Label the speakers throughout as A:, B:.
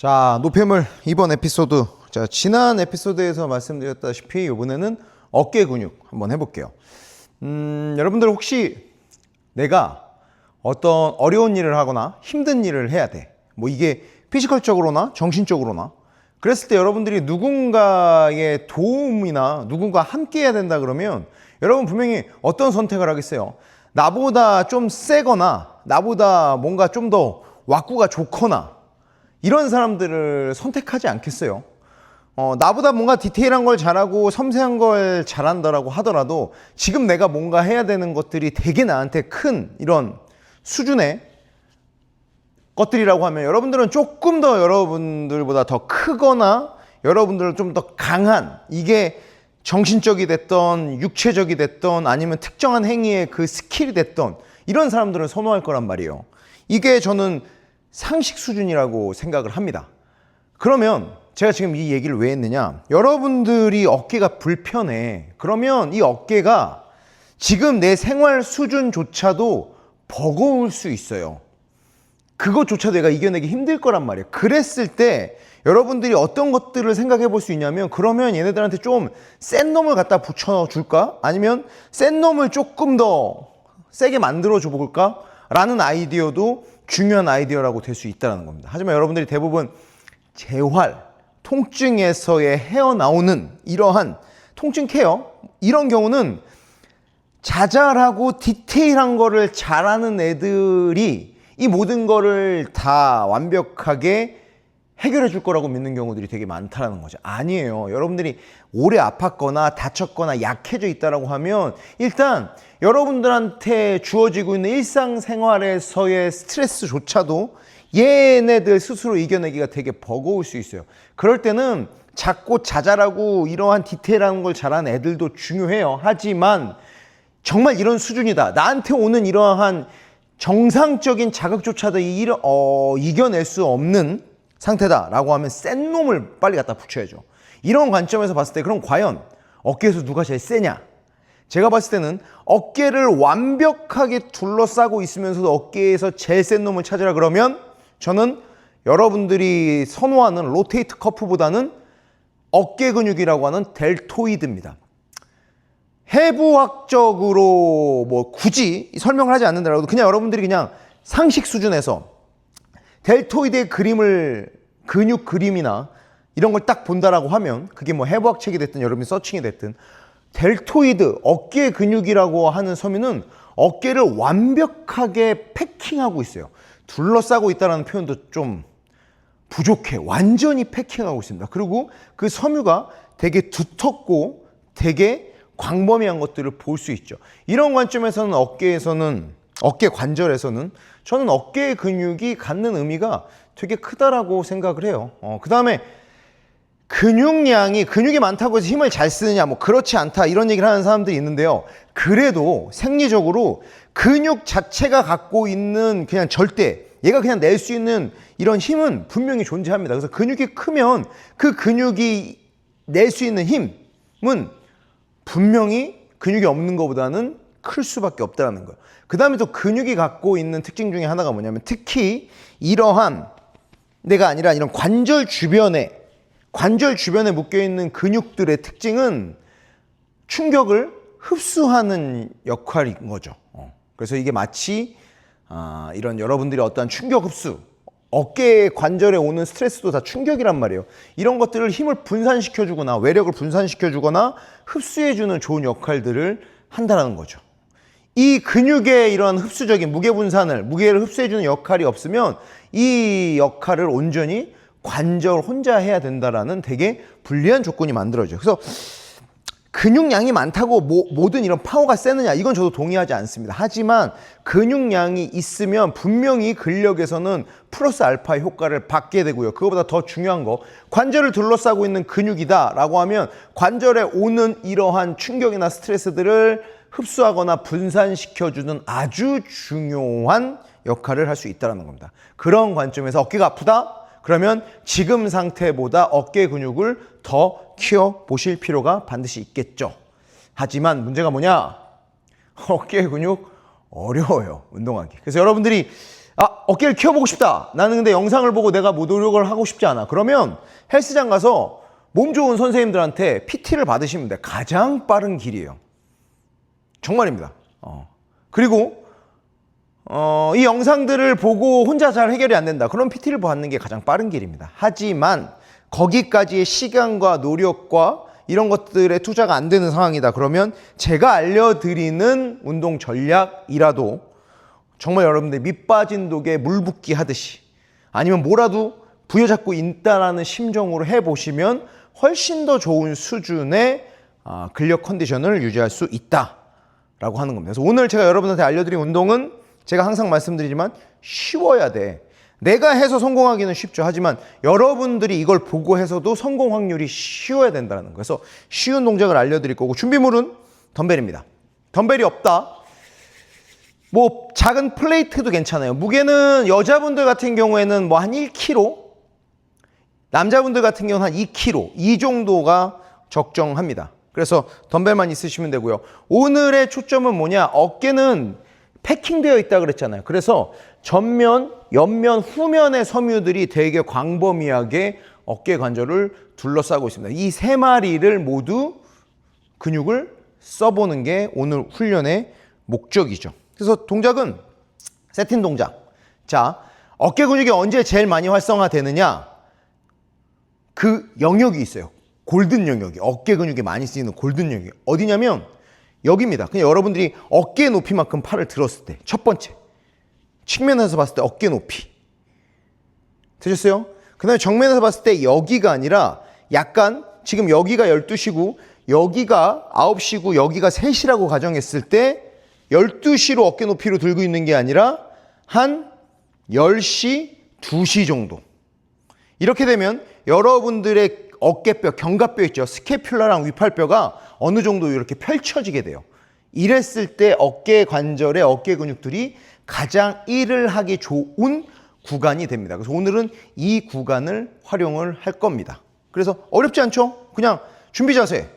A: 자, 노폐물 이번 에피소드. 자, 지난 에피소드에서 말씀드렸다시피 이번에는 어깨 근육 한번 해볼게요. 여러분들 혹시 내가 어떤 어려운 일을 하거나 힘든 일을 해야 돼. 뭐 이게 피지컬적으로나 정신적으로나. 그랬을 때 여러분들이 누군가의 도움이나 누군가 함께 해야 된다 그러면 여러분 분명히 어떤 선택을 하겠어요? 나보다 좀 세거나 나보다 뭔가 좀 더 왁구가 좋거나 이런 사람들을 선택하지 않겠어요? 나보다 뭔가 디테일한 걸 잘하고 섬세한 걸 잘한다라고 하더라도 지금 내가 뭔가 해야 되는 것들이 되게 나한테 큰 이런 수준의 것들이라고 하면 여러분들은 조금 더 여러분들보다 더 크거나 여러분들은 좀 더 강한, 이게 정신적이 됐던 육체적이 됐던 아니면 특정한 행위의 그 스킬이 됐던 이런 사람들을 선호할 거란 말이에요. 이게 저는 상식 수준이라고 생각을 합니다. 그러면 제가 지금 이 얘기를 왜 했느냐, 여러분들이 어깨가 불편해. 그러면 이 어깨가 지금 내 생활 수준조차도 버거울 수 있어요. 그것조차도 내가 이겨내기 힘들 거란 말이에요. 그랬을 때 여러분들이 어떤 것들을 생각해 볼 수 있냐면, 그러면 얘네들한테 좀 센 놈을 갖다 붙여줄까? 아니면 센 놈을 조금 더 세게 만들어줘 볼까? 라는 아이디어도 중요한 아이디어라고 될 수 있다는 겁니다. 하지만 여러분들이 대부분 재활, 통증에서의 헤어나오는 이러한 통증 케어, 이런 경우는 자잘하고 디테일한 거를 잘하는 애들이 이 모든 거를 다 완벽하게 해결해 줄 거라고 믿는 경우들이 되게 많다는 거죠. 아니에요. 여러분들이 오래 아팠거나 다쳤거나 약해져 있다라고 하면 일단 여러분들한테 주어지고 있는 일상생활에서의 스트레스조차도 얘네들 스스로 이겨내기가 되게 버거울 수 있어요. 그럴 때는 작고 자잘하고 이러한 디테일한 걸 잘하는 애들도 중요해요. 하지만 정말 이런 수준이다, 나한테 오는 이러한 정상적인 자극조차도 이겨낼 수 없는 상태다라고 하면 센 놈을 빨리 갖다 붙여야죠. 이런 관점에서 봤을 때 그럼 과연 어깨에서 누가 제일 세냐? 제가 봤을 때는 어깨를 완벽하게 둘러싸고 있으면서도 어깨에서 제일 센 놈을 찾으라 그러면 저는 여러분들이 선호하는 로테이트 커프보다는 어깨 근육이라고 하는 델토이드입니다. 해부학적으로 뭐 굳이 설명을 하지 않는다라도 그냥 여러분들이 그냥 상식 수준에서 델토이드의 그림을, 근육 그림이나 이런 걸 딱 본다라고 하면, 그게 뭐 해부학 책이 됐든 여러분이 서칭이 됐든, 델토이드, 어깨 근육이라고 하는 섬유는 어깨를 완벽하게 패킹하고 있어요. 둘러싸고 있다는 표현도 좀 부족해. 완전히 패킹하고 있습니다. 그리고 그 섬유가 되게 두텁고 되게 광범위한 것들을 볼 수 있죠. 이런 관점에서는 어깨 관절에서는 저는 어깨 근육이 갖는 의미가 되게 크다라고 생각을 해요. 그 다음에 근육이 많다고 해서 힘을 잘 쓰느냐, 뭐 그렇지 않다 이런 얘기를 하는 사람들이 있는데요. 그래도 생리적으로 근육 자체가 갖고 있는 그냥 절대, 얘가 그냥 낼 수 있는 이런 힘은 분명히 존재합니다. 그래서 근육이 크면 그 근육이 낼 수 있는 힘은 분명히 근육이 없는 것보다는 클 수밖에 없다는 거예요. 그 다음에 또 근육이 갖고 있는 특징 중에 하나가 뭐냐면, 특히 이러한 데가 아니라 이런 관절 주변에 묶여있는 근육들의 특징은 충격을 흡수하는 역할인 거죠. 그래서 이게 마치 이런 여러분들이 어떠한 충격 흡수, 어깨 관절에 오는 스트레스도 다 충격이란 말이에요. 이런 것들을 힘을 분산시켜주거나 외력을 분산시켜주거나 흡수해주는 좋은 역할들을 한다는 거죠. 이 근육의 이러한 흡수적인 무게를 흡수해주는 역할이 없으면 이 역할을 온전히 관절 혼자 해야 된다라는 되게 불리한 조건이 만들어져요. 그래서 근육량이 많다고 모든 이런 파워가 세느냐, 이건 저도 동의하지 않습니다. 하지만 근육량이 있으면 분명히 근력에서는 플러스 알파 효과를 받게 되고요. 그거보다 더 중요한 거, 관절을 둘러싸고 있는 근육이다 라고 하면 관절에 오는 이러한 충격이나 스트레스들을 흡수하거나 분산시켜주는 아주 중요한 역할을 할 수 있다는 겁니다. 그런 관점에서 어깨가 아프다? 그러면 지금 상태보다 어깨 근육을 더 키워보실 필요가 반드시 있겠죠. 하지만 문제가 뭐냐? 어깨 근육 어려워요, 운동하기. 그래서 여러분들이 어깨를 키워보고 싶다. 나는 근데 영상을 보고 내가 뭐 노력을 하고 싶지 않아. 그러면 헬스장 가서 몸 좋은 선생님들한테 PT를 받으시면 돼. 가장 빠른 길이에요. 정말입니다. 그리고 이 영상들을 보고 혼자 잘 해결이 안 된다. 그럼 PT를 받는 게 가장 빠른 길입니다. 하지만 거기까지의 시간과 노력과 이런 것들에 투자가 안 되는 상황이다. 그러면 제가 알려드리는 운동 전략이라도 정말 여러분들 밑 빠진 독에 물 붓기 하듯이 아니면 뭐라도 부여잡고 있다라는 심정으로 해보시면 훨씬 더 좋은 수준의 근력 컨디션을 유지할 수 있다라고 하는 겁니다. 그래서 오늘 제가 여러분한테 알려드린 운동은 제가 항상 말씀드리지만 쉬워야 돼. 내가 해서 성공하기는 쉽죠. 하지만 여러분들이 이걸 보고 해서도 성공 확률이 쉬워야 된다는 거예요. 그래서 쉬운 동작을 알려드릴 거고 준비물은 덤벨입니다. 덤벨이 없다. 뭐 작은 플레이트도 괜찮아요. 무게는 여자분들 같은 경우에는 뭐 한 1kg, 남자분들 같은 경우는 한 2kg 이 정도가 적정합니다. 그래서 덤벨만 있으시면 되고요. 오늘의 초점은 뭐냐? 어깨는 패킹되어 있다 그랬잖아요. 그래서 전면, 옆면, 후면의 섬유들이 되게 광범위하게 어깨 관절을 둘러싸고 있습니다. 이 세 마리를 모두 근육을 써보는 게 오늘 훈련의 목적이죠. 그래서 동작은 세팅 동작. 자, 어깨 근육이 언제 제일 많이 활성화되느냐? 그 영역이 있어요. 골든 영역이. 어깨 근육이 많이 쓰이는 골든 영역이. 어디냐면 여기입니다. 그냥 여러분들이 어깨 높이만큼 팔을 들었을 때 첫 번째. 측면에서 봤을 때 어깨 높이. 되셨어요? 그 다음에 정면에서 봤을 때 여기가 아니라 약간 지금 여기가 12시고 여기가 9시고 여기가 3시라고 가정했을 때 12시로 어깨 높이로 들고 있는 게 아니라 한 10시, 2시 정도. 이렇게 되면 여러분들의 어깨뼈, 견갑뼈 있죠. 스캐퓰라랑 위팔뼈가 어느 정도 이렇게 펼쳐지게 돼요. 이랬을 때 어깨 관절의 어깨 근육들이 가장 일을 하기 좋은 구간이 됩니다. 그래서 오늘은 이 구간을 활용을 할 겁니다. 그래서 어렵지 않죠? 그냥 준비 자세.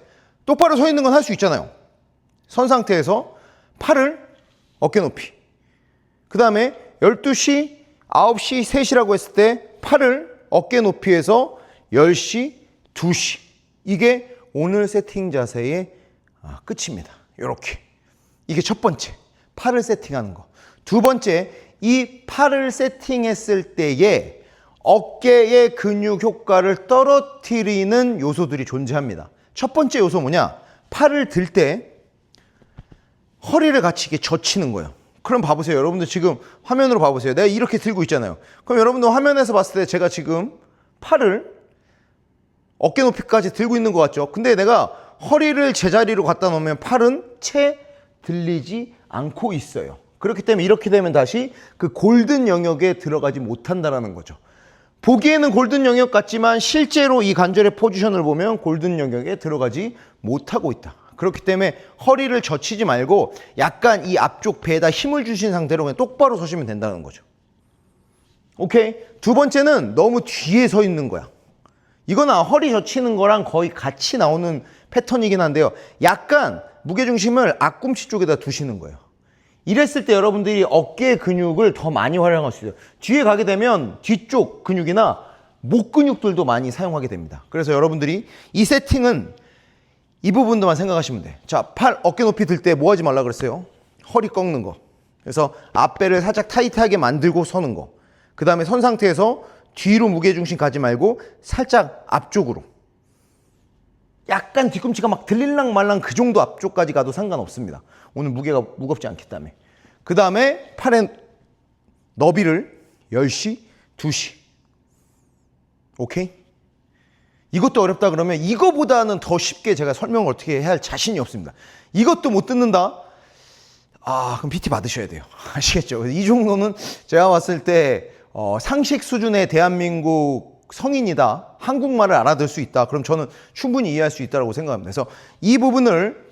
A: 똑바로 서 있는 건 할 수 있잖아요. 선 상태에서 팔을 어깨 높이. 그 다음에 12시, 9시, 3시라고 했을 때 팔을 어깨 높이에서 10시, 2시. 이게 오늘 세팅 자세의 끝입니다. 이렇게. 이게 첫 번째. 팔을 세팅하는 거. 두 번째, 이 팔을 세팅했을 때에 어깨의 근육 효과를 떨어뜨리는 요소들이 존재합니다. 첫 번째 요소 뭐냐? 팔을 들 때 허리를 같이 이렇게 젖히는 거예요. 그럼 봐보세요. 여러분들 지금 화면으로 봐보세요. 내가 이렇게 들고 있잖아요. 그럼 여러분들 화면에서 봤을 때 제가 지금 팔을 어깨 높이까지 들고 있는 것 같죠? 근데 내가 허리를 제자리로 갖다 놓으면 팔은 채 들리지 않고 있어요. 그렇기 때문에 이렇게 되면 다시 그 골든 영역에 들어가지 못한다는 거죠. 보기에는 골든 영역 같지만 실제로 이 관절의 포지션을 보면 골든 영역에 들어가지 못하고 있다. 그렇기 때문에 허리를 젖히지 말고 약간 이 앞쪽 배에다 힘을 주신 상태로 그냥 똑바로 서시면 된다는 거죠. 오케이? 두 번째는 너무 뒤에 서 있는 거야. 이거는 허리 젖히는 거랑 거의 같이 나오는 패턴이긴 한데요. 약간 무게중심을 앞꿈치 쪽에다 두시는 거예요. 이랬을 때 여러분들이 어깨 근육을 더 많이 활용할 수 있어요. 뒤에 가게 되면 뒤쪽 근육이나 목 근육들도 많이 사용하게 됩니다. 그래서 여러분들이 이 세팅은 이 부분도만 생각하시면 돼. 자, 팔 어깨 높이 들 때 뭐 하지 말라 그랬어요? 허리 꺾는 거. 그래서 앞배를 살짝 타이트하게 만들고 서는 거. 그 다음에 선 상태에서 뒤로 무게중심 가지 말고 살짝 앞쪽으로. 약간 뒤꿈치가 막 들릴랑 말랑 그 정도 앞쪽까지 가도 상관없습니다. 오늘 무게가 무겁지 않기 때문에. 그 다음에 팔의 너비를 10시, 2시. 오케이? 이것도 어렵다 그러면 이거보다는 더 쉽게 제가 설명을 어떻게 해야 할 자신이 없습니다. 이것도 못 듣는다? 그럼 PT 받으셔야 돼요. 아시겠죠? 이 정도는 제가 봤을 때 상식 수준의 대한민국 성인이다. 한국말을 알아들 수 있다. 그럼 저는 충분히 이해할 수 있다고 생각합니다. 그래서 이 부분을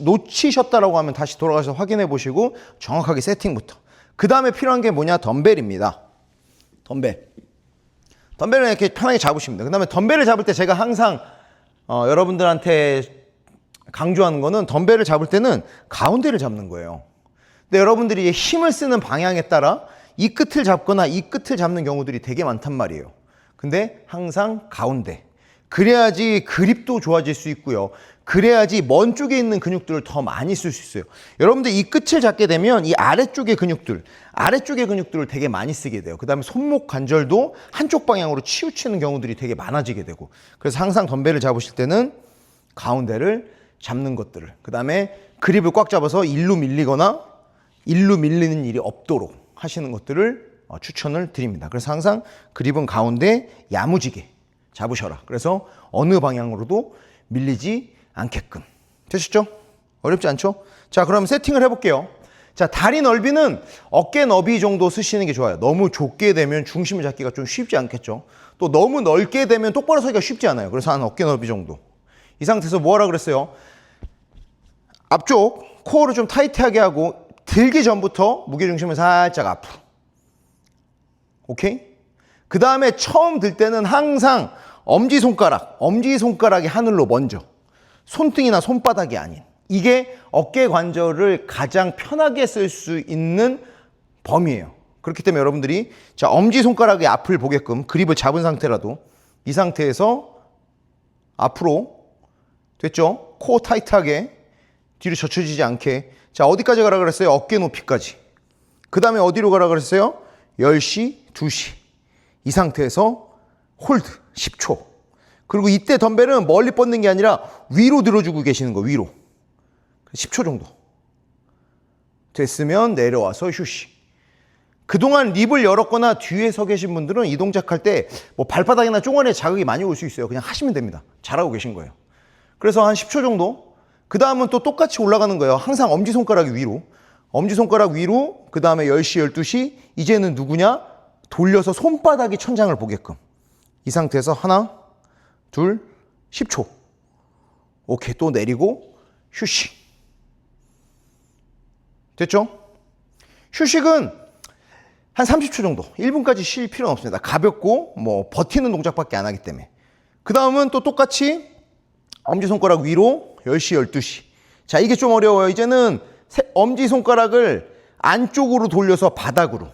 A: 놓치셨다라고 하면 다시 돌아가서 확인해 보시고 정확하게 세팅부터. 그 다음에 필요한 게 뭐냐? 덤벨입니다. 덤벨을 이렇게 편하게 잡으시면 돼요. 그 다음에 덤벨을 잡을 때 제가 항상 여러분들한테 강조하는 거는 덤벨을 잡을 때는 가운데를 잡는 거예요. 근데 여러분들이 힘을 쓰는 방향에 따라 이 끝을 잡거나 이 끝을 잡는 경우들이 되게 많단 말이에요. 근데 항상 가운데. 그래야지 그립도 좋아질 수 있고요. 그래야지 먼 쪽에 있는 근육들을 더 많이 쓸 수 있어요. 여러분들 이 끝을 잡게 되면 이 아래쪽의 근육들을 되게 많이 쓰게 돼요. 그 다음에 손목 관절도 한쪽 방향으로 치우치는 경우들이 되게 많아지게 되고, 그래서 항상 덤벨을 잡으실 때는 가운데를 잡는 것들을, 그 다음에 그립을 꽉 잡아서 일로 밀리거나 일로 밀리는 일이 없도록 하시는 것들을 추천을 드립니다. 그래서 항상 그립은 가운데 야무지게 잡으셔라. 그래서 어느 방향으로도 밀리지 않게끔. 되셨죠? 어렵지 않죠? 자, 그럼 세팅을 해볼게요. 자, 다리 넓이는 어깨 너비 정도 쓰시는 게 좋아요. 너무 좁게 되면 중심을 잡기가 좀 쉽지 않겠죠? 또 너무 넓게 되면 똑바로 서기가 쉽지 않아요. 그래서 한 어깨 넓이 정도. 이 상태에서 뭐 하라 그랬어요? 앞쪽 코어를 좀 타이트하게 하고 들기 전부터 무게중심을 살짝 앞으로. 오케이? 그 다음에 처음 들 때는 항상 엄지손가락이 하늘로 먼저. 손등이나 손바닥이 아닌. 이게 어깨 관절을 가장 편하게 쓸 수 있는 범위예요. 그렇기 때문에 여러분들이 자, 엄지손가락의 앞을 보게끔 그립을 잡은 상태라도 이 상태에서 앞으로 됐죠? 코 타이트하게 뒤로 젖혀지지 않게. 자, 어디까지 가라 그랬어요? 어깨 높이까지. 그 다음에 어디로 가라 그랬어요? 10시, 2시. 이 상태에서 홀드 10초. 그리고 이때 덤벨은 멀리 뻗는 게 아니라 위로 들어주고 계시는 거, 위로. 10초 정도. 됐으면 내려와서 휴식. 그동안 립을 열었거나 뒤에 서 계신 분들은 이 동작할 때 뭐 발바닥이나 쫑언에 자극이 많이 올 수 있어요. 그냥 하시면 됩니다. 잘하고 계신 거예요. 그래서 한 10초 정도. 그 다음은 또 똑같이 올라가는 거예요. 항상 엄지손가락 위로. 엄지손가락 위로. 그 다음에 10시, 12시. 이제는 누구냐? 돌려서 손바닥이 천장을 보게끔. 이 상태에서 하나, 둘, 10초. 오케이, 또 내리고 휴식. 됐죠? 휴식은 한 30초 정도, 1분까지 쉴 필요는 없습니다. 가볍고 뭐 버티는 동작밖에 안 하기 때문에. 그 다음은 또 똑같이 엄지손가락 위로 10시, 12시. 자, 이게 좀 어려워요. 이제는 엄지손가락을 안쪽으로 돌려서 바닥으로.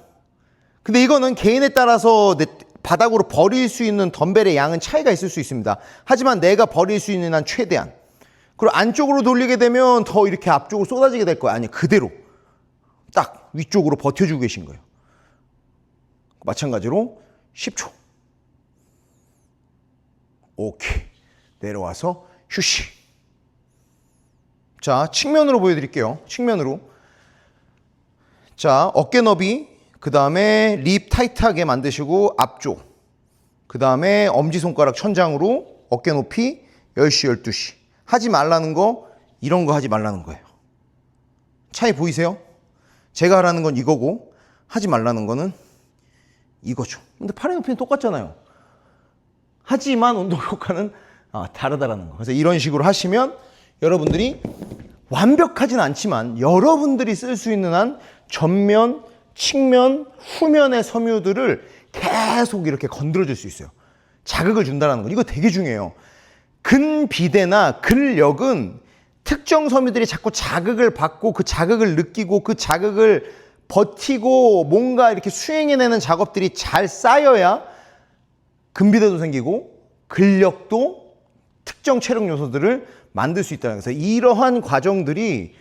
A: 근데 이거는 개인에 따라서 바닥으로 버릴 수 있는 덤벨의 양은 차이가 있을 수 있습니다. 하지만 내가 버릴 수 있는 한 최대한. 그리고 안쪽으로 돌리게 되면 더 이렇게 앞쪽으로 쏟아지게 될 거예요. 아니, 그대로 딱 위쪽으로 버텨주고 계신 거예요. 마찬가지로 10초. 오케이. 내려와서 휴식. 자, 측면으로 보여드릴게요. 측면으로. 자, 어깨 너비. 그 다음에 립 타이트하게 만드시고 앞쪽. 그 다음에 엄지손가락 천장으로 어깨 높이 10시, 12시. 하지 말라는 거, 이런 거 하지 말라는 거예요. 차이 보이세요? 제가 하라는 건 이거고 하지 말라는 거는 이거죠. 근데 팔의 높이는 똑같잖아요. 하지만 운동 효과는 다르다라는 거. 그래서 이런 식으로 하시면 여러분들이 완벽하진 않지만 여러분들이 쓸 수 있는 한 전면, 측면, 후면의 섬유들을 계속 이렇게 건드려줄 수 있어요. 자극을 준다는 거. 이거 되게 중요해요. 근비대나 근력은 특정 섬유들이 자꾸 자극을 받고 그 자극을 느끼고 그 자극을 버티고 뭔가 이렇게 수행해내는 작업들이 잘 쌓여야 근비대도 생기고 근력도 특정 체력 요소들을 만들 수 있다는 거예요. 그래서 이러한 과정들이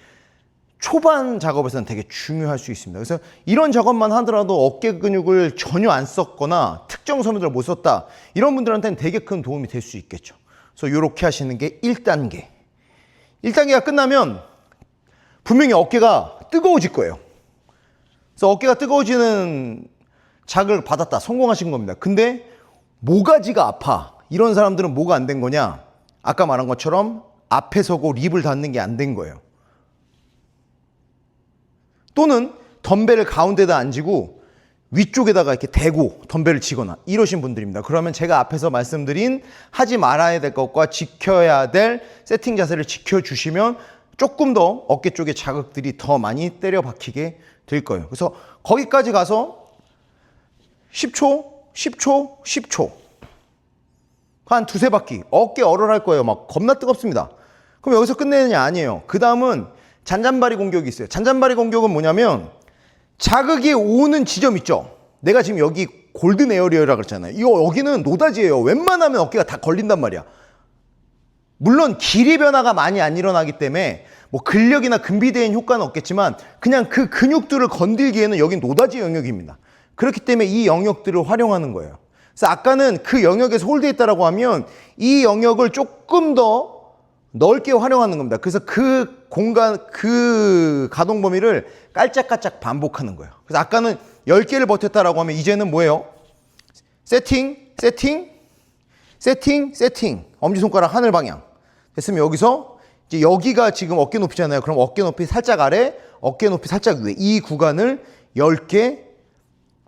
A: 초반 작업에서는 되게 중요할 수 있습니다. 그래서 이런 작업만 하더라도 어깨 근육을 전혀 안 썼거나 특정 섬유들을 못 썼다. 이런 분들한테는 되게 큰 도움이 될 수 있겠죠. 그래서 이렇게 하시는 게 1단계. 1단계가 끝나면 분명히 어깨가 뜨거워질 거예요. 그래서 어깨가 뜨거워지는 자극을 받았다. 성공하신 겁니다. 근데 모가지가 아파. 이런 사람들은 뭐가 안 된 거냐? 아까 말한 것처럼 앞에 서고 립을 닿는 게 안 된 거예요. 또는 덤벨을 가운데다 앉히고 위쪽에다가 이렇게 대고 덤벨을 치거나 이러신 분들입니다. 그러면 제가 앞에서 말씀드린 하지 말아야 될 것과 지켜야 될 세팅 자세를 지켜주시면 조금 더 어깨 쪽에 자극들이 더 많이 때려 박히게 될 거예요. 그래서 거기까지 가서 10초, 10초, 10초. 한 두세 바퀴. 어깨 얼얼할 거예요. 막 겁나 뜨겁습니다. 그럼 여기서 끝내느냐? 아니에요. 그 다음은 잔잔바리 공격이 있어요. 잔잔바리 공격은 뭐냐면 자극이 오는 지점 있죠? 내가 지금 여기 골든 에어리어라 그랬잖아요. 여기는 노다지예요. 웬만하면 어깨가 다 걸린단 말이야. 물론 길이 변화가 많이 안 일어나기 때문에 뭐 근력이나 근비대인 효과는 없겠지만 그냥 그 근육들을 건들기에는 여긴 노다지 영역입니다. 그렇기 때문에 이 영역들을 활용하는 거예요. 그래서 아까는 그 영역에서 홀드했다라고 하면 이 영역을 조금 더 넓게 활용하는 겁니다. 그래서 그 공간, 그 가동 범위를 깔짝깔짝 반복하는 거예요. 그래서 아까는 10개를 버텼다라고 하면 이제는 뭐예요? 세팅, 세팅, 세팅, 세팅. 엄지손가락 하늘 방향. 됐으면 여기서 이제 여기가 지금 어깨 높이잖아요. 그럼 어깨 높이 살짝 아래, 어깨 높이 살짝 위에. 이 구간을 10개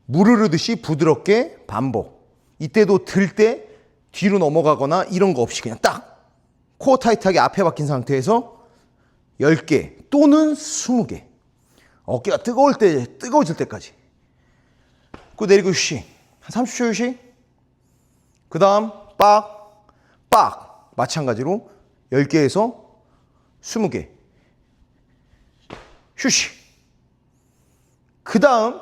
A: 무르르듯이 부드럽게 반복. 이때도 들 때 뒤로 넘어가거나 이런 거 없이 그냥 딱 코어 타이트하게 앞에 박힌 상태에서 10개 또는 20개. 어깨가 뜨거워질 때까지. 그 내리고 휴식. 한 30초 휴식. 그 다음 빡. 마찬가지로 10개에서 20개. 휴식. 그 다음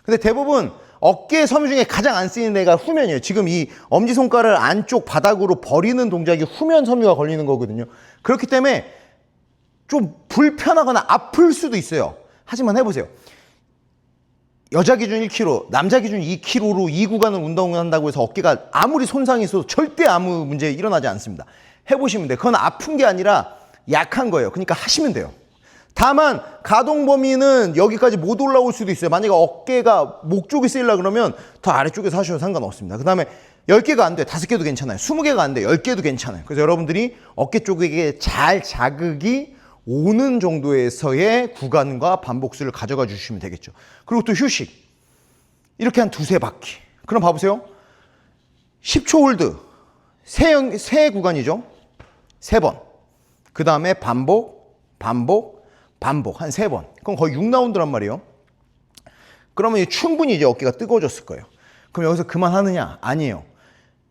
A: 근데 대부분 어깨 섬유 중에 가장 안 쓰이는 데가 후면이에요. 지금 이 엄지손가락을 안쪽 바닥으로 버리는 동작이 후면 섬유가 걸리는 거거든요. 그렇기 때문에 좀 불편하거나 아플 수도 있어요. 하지만 해보세요. 여자 기준 1kg, 남자 기준 2kg로 이 구간을 운동을 한다고 해서 어깨가 아무리 손상이 있어도 절대 아무 문제 일어나지 않습니다. 해보시면 돼요. 그건 아픈 게 아니라 약한 거예요. 그러니까 하시면 돼요. 다만 가동 범위는 여기까지 못 올라올 수도 있어요. 만약에 어깨가 목 쪽이 쓰이려고 그러면 더 아래쪽에서 하셔도 상관없습니다. 그 다음에 10개가 안 돼. 5개도 괜찮아요. 20개가 안 돼. 10개도 괜찮아요. 그래서 여러분들이 어깨 쪽에 잘 자극이 오는 정도에서의 구간과 반복수를 가져가 주시면 되겠죠. 그리고 또 휴식. 이렇게 한 2-3바퀴. 그럼 봐보세요. 10초 홀드. 세 구간이죠. 3번. 그 다음에 반복 한 3번. 그럼 거의 6라운드란 말이에요. 그러면 충분히 이제 어깨가 뜨거워졌을 거예요. 그럼 여기서 그만하느냐? 아니에요.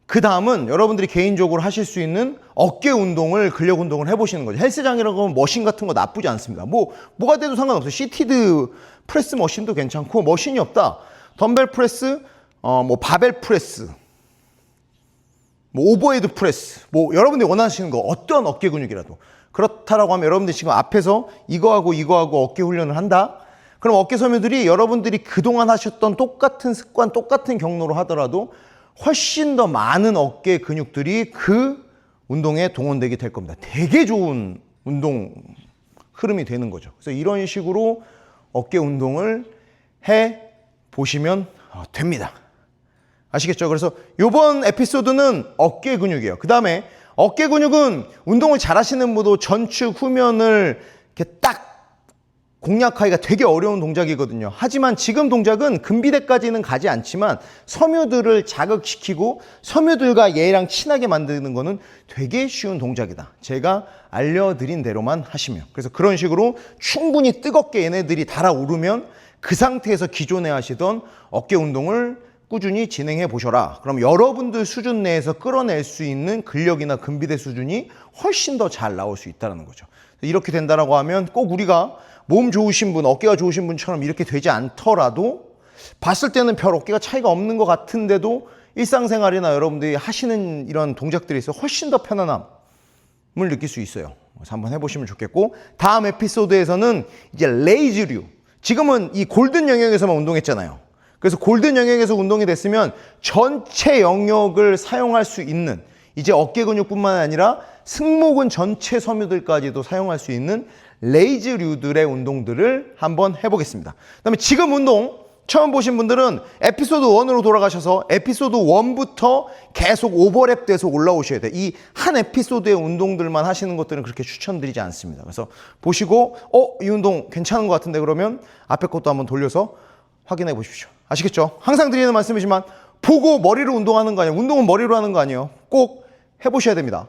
A: 그 다음은 여러분들이 개인적으로 하실 수 있는 어깨 운동을, 근력 운동을 해보시는 거죠. 헬스장이라고 하면 머신 같은 거 나쁘지 않습니다. 뭐가 돼도 상관없어요. 시티드 프레스 머신도 괜찮고, 머신이 없다. 덤벨 프레스, 바벨 프레스, 오버헤드 프레스, 여러분들이 원하시는 거, 어떤 어깨 근육이라도. 그렇다라고 하면 여러분들이 지금 앞에서 이거하고 어깨 훈련을 한다? 그럼 어깨 섬유들이 여러분들이 그동안 하셨던 똑같은 습관, 똑같은 경로로 하더라도 훨씬 더 많은 어깨 근육들이 그 운동에 동원되게 될 겁니다. 되게 좋은 운동 흐름이 되는 거죠. 그래서 이런 식으로 어깨 운동을 해 보시면 됩니다. 아시겠죠? 그래서 이번 에피소드는 어깨 근육이에요. 그 다음에 어깨 근육은 운동을 잘 하시는 분도 전축 후면을 이렇게 딱 공략하기가 되게 어려운 동작이거든요. 하지만 지금 동작은 근비대까지는 가지 않지만 섬유들을 자극시키고 섬유들과 얘랑 친하게 만드는 거는 되게 쉬운 동작이다. 제가 알려드린 대로만 하시면. 그래서 그런 식으로 충분히 뜨겁게 얘네들이 달아오르면 그 상태에서 기존에 하시던 어깨 운동을 꾸준히 진행해 보셔라. 그럼 여러분들 수준 내에서 끌어낼 수 있는 근력이나 근비대 수준이 훨씬 더 잘 나올 수 있다는 거죠. 이렇게 된다라고 하면 꼭 우리가 몸 좋으신 분, 어깨가 좋으신 분처럼 이렇게 되지 않더라도 봤을 때는 별 어깨가 차이가 없는 것 같은데도 일상생활이나 여러분들이 하시는 이런 동작들이 있어 훨씬 더 편안함을 느낄 수 있어요. 그래서 한번 해보시면 좋겠고, 다음 에피소드에서는 이제 레이즈류. 지금은 이 골든 영역에서만 운동했잖아요. 그래서 골든 영역에서 운동이 됐으면 전체 영역을 사용할 수 있는, 이제 어깨 근육뿐만 아니라 승모근 전체 섬유들까지도 사용할 수 있는 레이즈류들의 운동들을 한번 해보겠습니다. 그다음에 지금 운동 처음 보신 분들은 에피소드 1으로 돌아가셔서 에피소드 1부터 계속 오버랩 돼서 올라오셔야 돼요. 이 한 에피소드의 운동들만 하시는 것들은 그렇게 추천드리지 않습니다. 그래서 보시고 이 운동 괜찮은 것 같은데 그러면 앞에 것도 한번 돌려서 확인해 보십시오. 아시겠죠? 항상 드리는 말씀이지만 보고 머리로 운동하는 거 아니에요. 운동은 머리로 하는 거 아니에요. 꼭 해보셔야 됩니다.